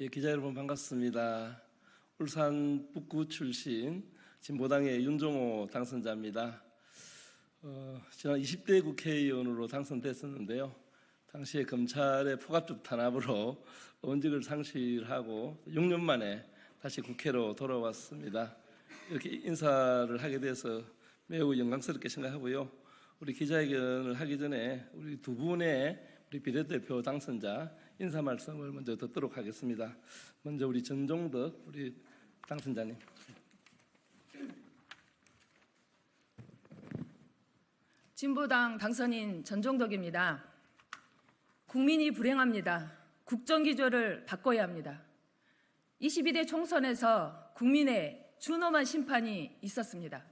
예, 기자 여러분 반갑습니다. 울산 북구 출신 진보당의 윤종호 당선자입니다. 지난 20대 국회의원으로 당선됐었는데요. 당시에 검찰의 포갑적 탄압으로 원직을 상실하고 6년 만에 다시 국회로 돌아왔습니다. 이렇게 인사를 하게 돼서 매우 영광스럽게 생각하고요. 우리 기자회견을 하기 전에 우리 두 분의 우리 비례대표 당선자 인사 말씀을 먼저 듣도록 하겠습니다. 먼저 우리 전종덕 우리 당선자님. 진보당 당선인 전종덕입니다. 국민이 불행합니다. 국정기조를 바꿔야 합니다. 22대 총선에서 국민의 준엄한 심판이 있었습니다.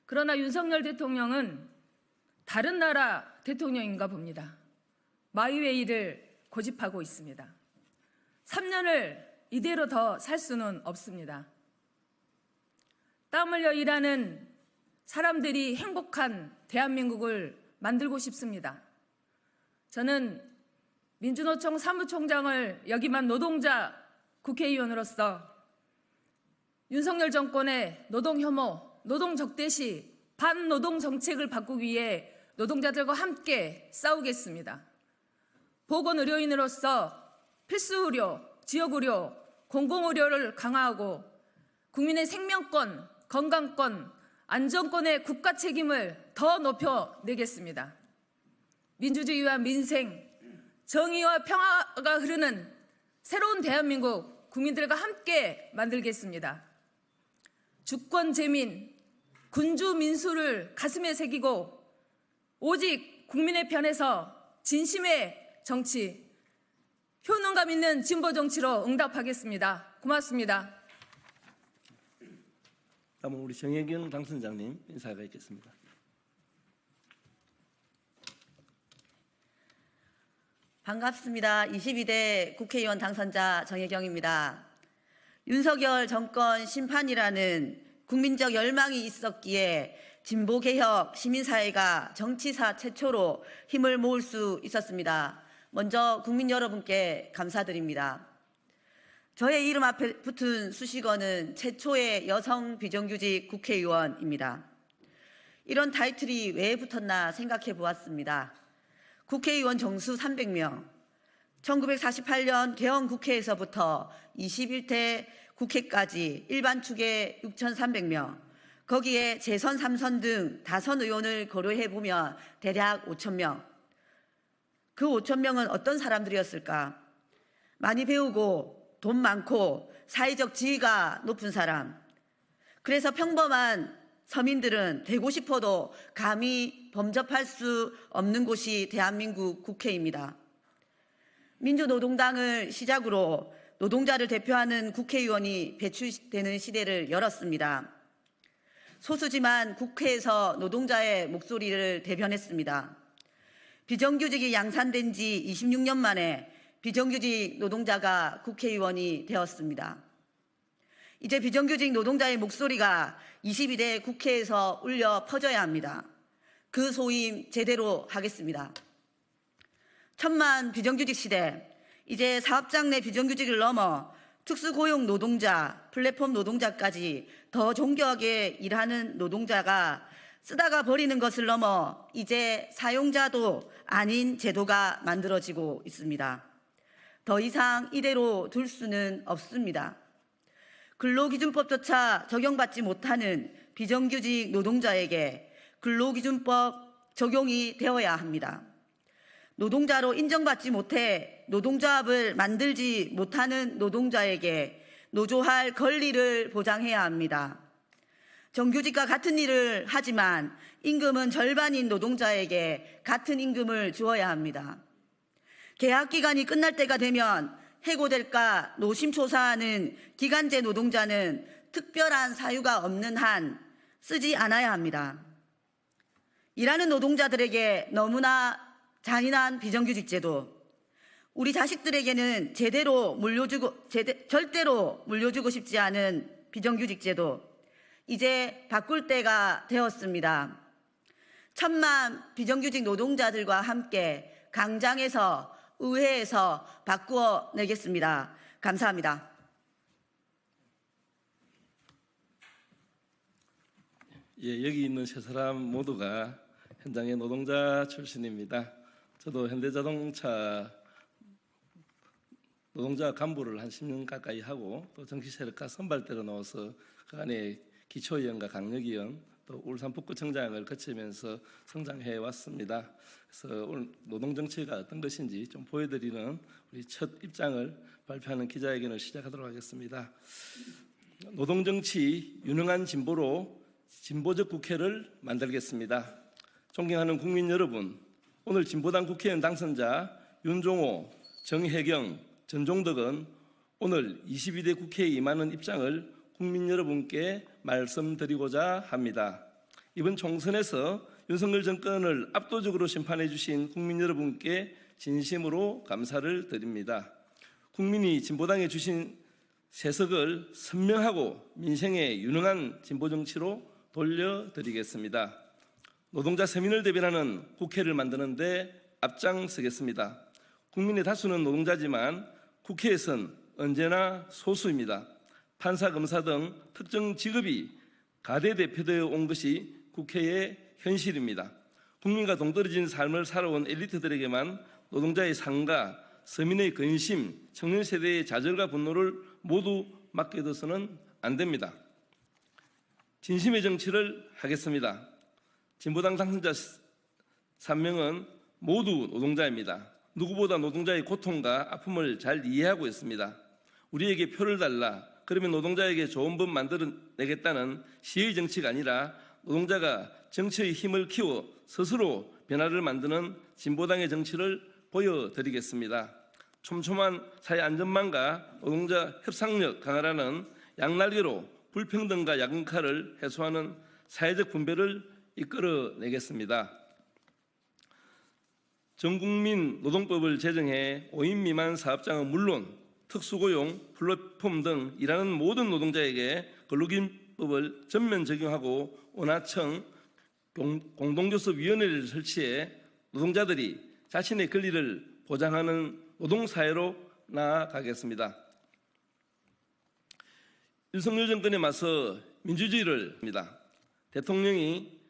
그러나 윤석열 대통령은 다른 나라 대통령인가 봅니다. 마이웨이를 고집하고 있습니다. 3년을 이대로 더 살 수는 없습니다. 땀 흘려 일하는 사람들이 행복한 대한민국을 만들고 싶습니다. 저는 민주노총 사무총장을 역임한 노동자 국회의원으로서 윤석열 정권의 노동혐오, 노동적대시, 반노동 정책을 바꾸기 위해 노동자들과 함께 싸우겠습니다. 보건의료인으로서 필수의료, 지역의료, 공공의료를 강화하고 국민의 생명권, 건강권, 안전권의 국가 책임을 더 높여내겠습니다. 민주주의와 민생, 정의와 평화가 흐르는 새로운 대한민국 국민들과 함께 만들겠습니다. 주권 재민, 군주 민수를 가슴에 새기고 오직 국민의 편에서 진심의 정치, 효능감 있는 진보 정치로 응답하겠습니다. 고맙습니다. 다음은 우리 정혜경 당선자님 인사가 있겠습니다. 반갑습니다. 22대 국회의원 당선자 정혜경입니다. 윤석열 정권 심판이라는 국민적 열망이 있었기에 진보개혁 시민사회가 정치사 최초로 힘을 모을 수 있었습니다. 먼저 국민 여러분께 감사드립니다. 저의 이름 앞에 붙은 수식어는 최초의 여성 비정규직 국회의원입니다. 이런 타이틀이 왜 붙었나 생각해 보았습니다. 국회의원 정수 300명, 1948년 개헌국회에서부터 21대 국회까지 일반 축에 6,300명, 거기에 재선 3선 등 다선 의원을 고려해 보면 대략 5,000명. 그 5,000명은 어떤 사람들이었을까? 많이 배우고 돈 많고 사회적 지위가 높은 사람. 그래서 평범한 서민들은 되고 싶어도 감히 범접할 수 없는 곳이 대한민국 국회입니다. 민주노동당을 시작으로 노동자를 대표하는 국회의원이 배출되는 시대를 열었습니다. 소수지만 국회에서 노동자의 목소리를 대변했습니다. 비정규직이 양산된 지 26년 만에 비정규직 노동자가 국회의원이 되었습니다. 이제 비정규직 노동자의 목소리가 22대 국회에서 울려 퍼져야 합니다. 그 소임 제대로 하겠습니다. 천만 비정규직 시대, 이제 사업장 내 비정규직을 넘어 특수고용 노동자, 플랫폼 노동자까지 더 정교하게 일하는 노동자가 쓰다가 버리는 것을 넘어 이제 사용자도 아닌 제도가 만들어지고 있습니다. 더 이상 이대로 둘 수는 없습니다. 근로기준법조차 적용받지 못하는 비정규직 노동자에게 근로기준법 적용이 되어야 합니다. 노동자로 인정받지 못해 노동조합을 만들지 못하는 노동자에게 노조할 권리를 보장해야 합니다. 정규직과 같은 일을 하지만 임금은 절반인 노동자에게 같은 임금을 주어야 합니다. 계약 기간이 끝날 때가 되면 해고될까 노심초사하는 기간제 노동자는 특별한 사유가 없는 한 쓰지 않아야 합니다. 일하는 노동자들에게 너무나 잔인한 비정규직 제도, 우리 자식들에게는 절대로 물려주고 싶지 않은 비정규직 제도, 이제 바꿀 때가 되었습니다. 천만 비정규직 노동자들과 함께 강장에서 의회에서 바꾸어 내겠습니다. 감사합니다. 예, 여기 있는 세 사람 모두가 현장의 노동자 출신입니다. 저도 현대자동차 노동자 간부를 한 10년 가까이 하고 또 정치세력가 선발대로 나와서 그 안에 기초위원과 강력위원 또 울산 북구청장을 거치면서 성장해 왔습니다. 그래서 오늘 노동정치가 어떤 것인지 좀 보여드리는 우리 첫 입장을 발표하는 기자회견을 시작하도록 하겠습니다. 노동정치 유능한 진보로 진보적 국회를 만들겠습니다. 존경하는 국민 여러분, 오늘 진보당 국회의원 당선자 윤종호, 정혜경, 전종덕은 오늘 22대 국회에 임하는 입장을 국민 여러분께 말씀드리고자 합니다. 이번 총선에서 윤석열 정권을 압도적으로 심판해 주신 국민 여러분께 진심으로 감사를 드립니다. 국민이 진보당에 주신 세석을 선명하고 민생에 유능한 진보 정치로 돌려드리겠습니다. 노동자 서민을 대변하는 국회를 만드는 데 앞장서겠습니다. 국민의 다수는 노동자지만 국회에선 언제나 소수입니다. 판사, 검사 등 특정 직업이 가대대표되어 온 것이 국회의 현실입니다. 국민과 동떨어진 삶을 살아온 엘리트들에게만 노동자의 상가, 서민의 근심, 청년 세대의 좌절과 분노를 모두 맡겨둬서는 안 됩니다. 진심의 정치를 하겠습니다. 진보당 당선자 3명은 모두 노동자입니다. 누구보다 노동자의 고통과 아픔을 잘 이해하고 있습니다. 우리에게 표를 달라, 그러면 노동자에게 좋은 법 만들어내겠다는 시의 정치가 아니라 노동자가 정치의 힘을 키워 스스로 변화를 만드는 진보당의 정치를 보여드리겠습니다. 촘촘한 사회 안전망과 노동자 협상력 강화라는 양날개로 불평등과 야근칼을 해소하는 사회적 분배를 이끌어내겠습니다. 전국민 노동법을 제정해 5인 미만 사업장은 물론 특수고용, 플랫폼 등 일하는 모든 노동자에게 근로기준법을 전면 적용하고 원화청 공동교섭위원회를 설치해 노동자들이 자신의 권리를 보장하는 노동사회로 나아가겠습니다. 윤석열 정권에 맞서 민주주의를 합니다.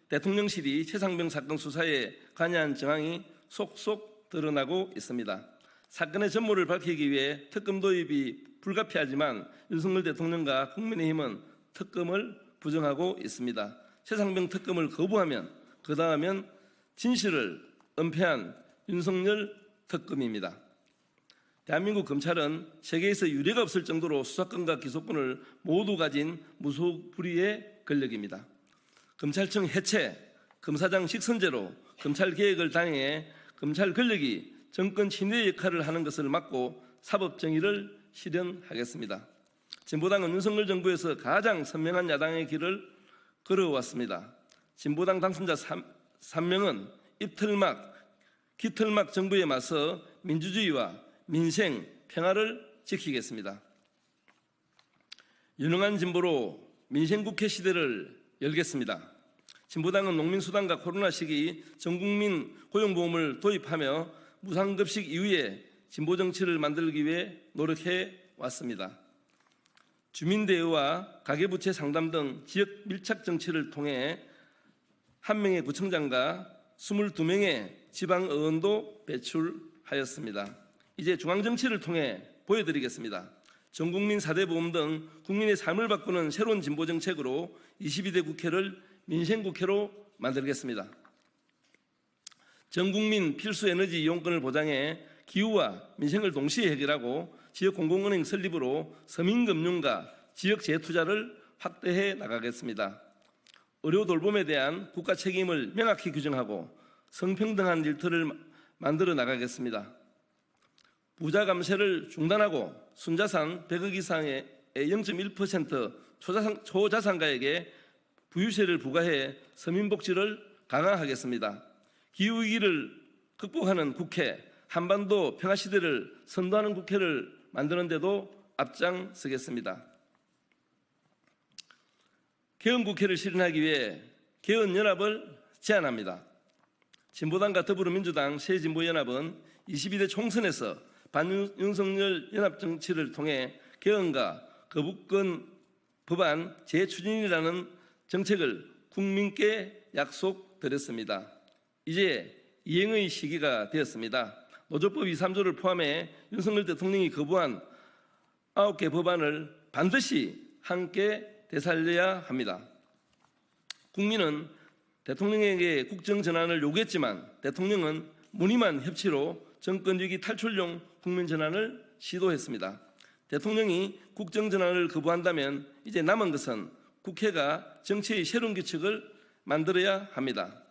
대통령실이 최상병 사건 수사에 관여한 정황이 속속 드러나고 있습니다. 사건의 전모를 밝히기 위해 특검 도입이 불가피하지만 윤석열 대통령과 국민의힘은 특검을 부정하고 있습니다. 최상병 특검을 거부하면 그 다음엔 진실을 은폐한 윤석열 특검입니다. 대한민국 검찰은 세계에서 유례가 없을 정도로 수사권과 기소권을 모두 가진 무소불위의 권력입니다. 검찰청 해체, 검사장 직선제로 검찰개혁을 단행해 검찰 권력이 정권 친위의 역할을 하는 것을 막고 사법정의를 실현하겠습니다. 진보당은 윤석열 정부에서 가장 선명한 야당의 길을 걸어왔습니다. 진보당 당선자 3명은 깃털막 정부에 맞서 민주주의와 민생, 평화를 지키겠습니다. 유능한 진보로 민생국회 시대를 열겠습니다. 진보당은 농민수당과 코로나 시기 전국민 고용보험을 도입하며 무상급식 이후에 진보정치를 만들기 위해 노력해 왔습니다. 주민대의와 가계부채 상담 등 지역 밀착 정치를 통해 1명의 구청장과 22명의 지방의원도 배출하였습니다. 이제 중앙정치를 통해 보여드리겠습니다. 전국민 4대 보험 등 국민의 삶을 바꾸는 새로운 진보정책으로 22대 국회를 민생국회로 만들겠습니다. 전국민 필수 에너지 이용권을 보장해 기후와 민생을 동시에 해결하고 지역 공공은행 설립으로 서민금융과 지역 재투자를 확대해 나가겠습니다. 의료 돌봄에 대한 국가 책임을 명확히 규정하고 성평등한 일터를 만들어 나가겠습니다. 부자 감세를 중단하고 순자산 100억 이상의 0.1% 초자산가에게 부유세를 부과해 서민복지를 강화하겠습니다. 기후위기를 극복하는 국회, 한반도 평화시대를 선도하는 국회를 만드는 데도 앞장서겠습니다. 개헌국회를 실현하기 위해 개헌연합을 제안합니다. 진보당과 더불어민주당, 새진보연합은 22대 총선에서 반윤석열 연합 정치를 통해 개헌과 거부권 법안 재추진이라는 정책을 국민께 약속드렸습니다. 이제 이행의 시기가 되었습니다. 노조법 2, 3조를 포함해 윤석열 대통령이 거부한 9개 법안을 반드시 함께 되살려야 합니다. 국민은 대통령에게 국정전환을 요구했지만 대통령은 무늬만 협치로 정권위기 탈출용 국민전환을 시도했습니다. 대통령이 국정전환을 거부한다면 이제 남은 것은 국회가 정치의 새로운 규칙을 만들어야 합니다.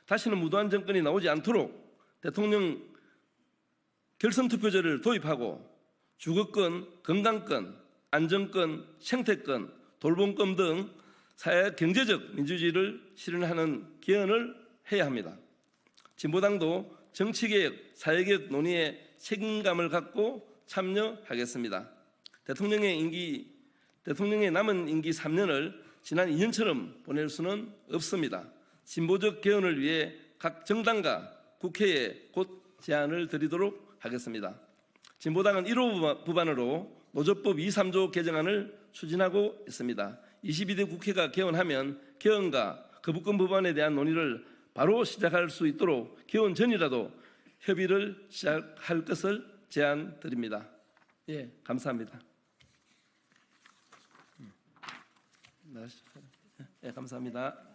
다시는 무도한 정권이 나오지 않도록 대통령 결선투표제를 도입하고 주거권, 건강권, 안전권, 생태권, 돌봄권 등 사회 경제적 민주주의를 실현하는 개헌을 해야 합니다. 진보당도 정치개혁, 사회개혁 논의에 책임감을 갖고 참여하겠습니다. 대통령의 남은 임기 3년을 지난 2년처럼 보낼 수는 없습니다. 진보적 개헌을 위해 각 정당과 국회에 곧 제안을 드리도록 하겠습니다. 진보당은 1호 법안으로 노조법 2, 3조 개정안을 추진하고 있습니다. 22대 국회가 개헌하면 개헌과 거부권 법안에 대한 논의를 바로 시작할 수 있도록 개헌 전이라도 협의를 시작할 것을 제안드립니다. 예, 감사합니다. 예, 감사합니다.